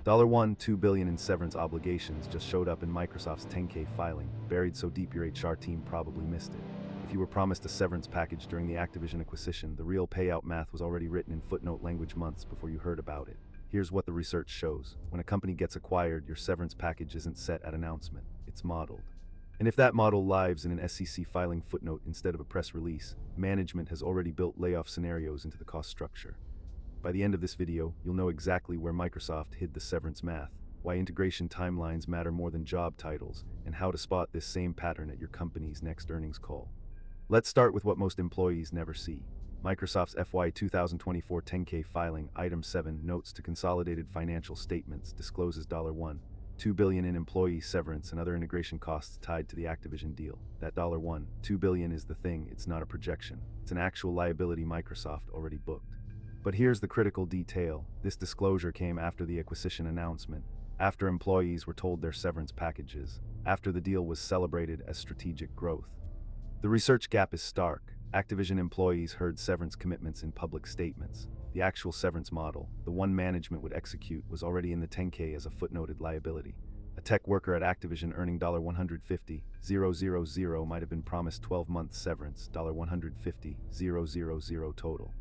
$1, $2 billion in severance obligations just showed up in Microsoft's 10K filing, buried so deep your HR team probably missed it. If you were promised a severance package during the Activision acquisition, the real payout math was already written in footnote language months before you heard about it. Here's what the research shows. When a company gets acquired, your severance package isn't set at announcement, it's modeled. And if that model lives in an SEC filing footnote instead of a press release, management has already built layoff scenarios into the cost structure. By the end of this video, you'll know exactly where Microsoft hid the severance math, why integration timelines matter more than job titles, and how to spot this same pattern at your company's next earnings call. Let's start with what most employees never see. Microsoft's FY 2024 10K filing, Item 7, Notes to Consolidated Financial Statements, discloses $1, $2 billion in employee severance and other integration costs tied to the Activision deal. That $1, $2 billion is the thing, it's not a projection. It's an actual liability Microsoft already booked. But here's the critical detail. This disclosure came after the acquisition announcement, after employees were told their severance packages, after the deal was celebrated as strategic growth. The research gap is stark. Activision employees heard severance commitments in public statements. The actual severance model, the one management would execute, was already in the 10K as a footnoted liability. A tech worker at Activision earning $150,000 might have been promised 12-month severance, $150,000 total.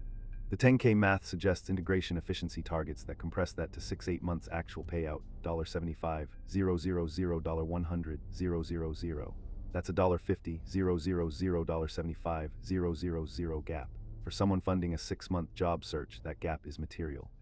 The 10K math suggests integration efficiency targets that compress that to 6-8 months actual payout, $75,000, $100,000. That's $50,000, $75,000 gap. For someone funding a 6-month job search, that gap is material.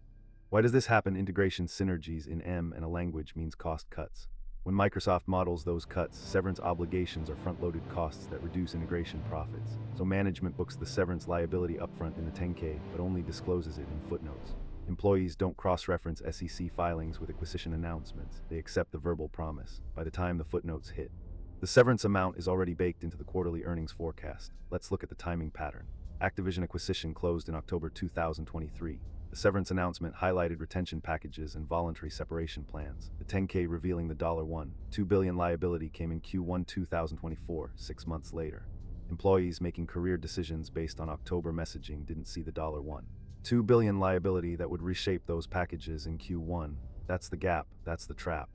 Why does this happen? Integration synergies in M and a language means cost cuts. When Microsoft models those cuts, severance obligations are front-loaded costs that reduce integration profits. So management books the severance liability upfront in the 10K, but only discloses it in footnotes. Employees don't cross-reference SEC filings with acquisition announcements. They accept the verbal promise. By the time the footnotes hit, the severance amount is already baked into the quarterly earnings forecast. Let's look at the timing pattern. Activision acquisition closed in October 2023. The severance announcement highlighted retention packages and voluntary separation plans. The 10K revealing the $1, $2 billion liability came in Q1 2024, 6 months later. Employees making career decisions based on October messaging didn't see the $1, $2 billion liability that would reshape those packages in Q1. That's the gap, that's the trap.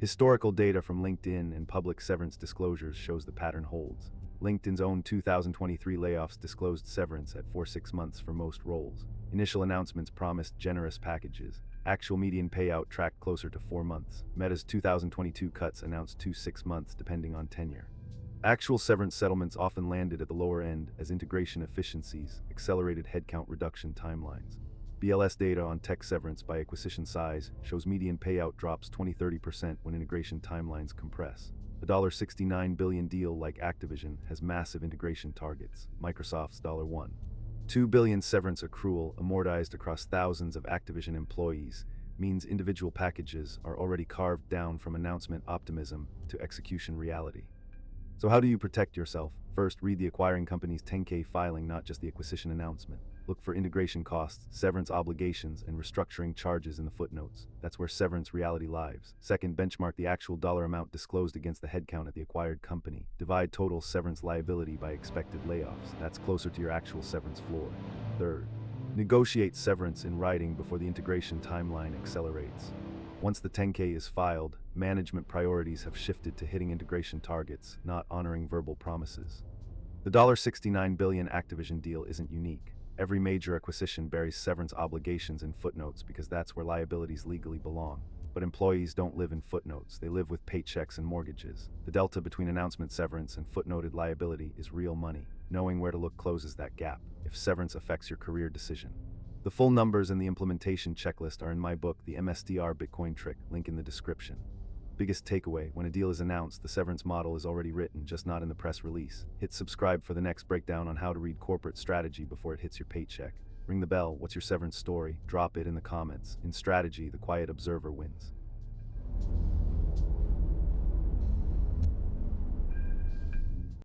Historical data from LinkedIn and public severance disclosures shows the pattern holds. LinkedIn's own 2023 layoffs disclosed severance at 4-6 months for most roles. Initial announcements promised generous packages. Actual median payout tracked closer to 4 months. Meta's 2022 cuts announced 2-6 months depending on tenure. Actual severance settlements often landed at the lower end as integration efficiencies accelerated headcount reduction timelines. BLS data on tech severance by acquisition size shows median payout drops 20-30% when integration timelines compress. A $69 billion deal like Activision has massive integration targets. Microsoft's $1, $2 billion severance accrual amortized across thousands of Activision employees means individual packages are already carved down from announcement optimism to execution reality. So how do you protect yourself? First, read the acquiring company's 10K filing, not just the acquisition announcement. Look for integration costs, severance obligations, and restructuring charges in the footnotes. That's where severance reality lives. Second, benchmark the actual dollar amount disclosed against the headcount at the acquired company. Divide total severance liability by expected layoffs. That's closer to your actual severance floor. Third, negotiate severance in writing before the integration timeline accelerates. Once the 10K is filed, management priorities have shifted to hitting integration targets, not honoring verbal promises. The $69 billion Activision deal isn't unique. Every major acquisition buries severance obligations in footnotes because that's where liabilities legally belong. But employees don't live in footnotes, they live with paychecks and mortgages. The delta between announcement severance and footnoted liability is real money. Knowing where to look closes that gap, if severance affects your career decision. The full numbers and the implementation checklist are in my book, The MSTR Bitcoin Trick, link in the description. Biggest takeaway, when a deal is announced, the severance model is already written, just not in the press release. Hit subscribe for the next breakdown on how to read corporate strategy before it hits your paycheck. Ring the bell, what's your severance story? Drop it in the comments. In strategy, the quiet observer wins.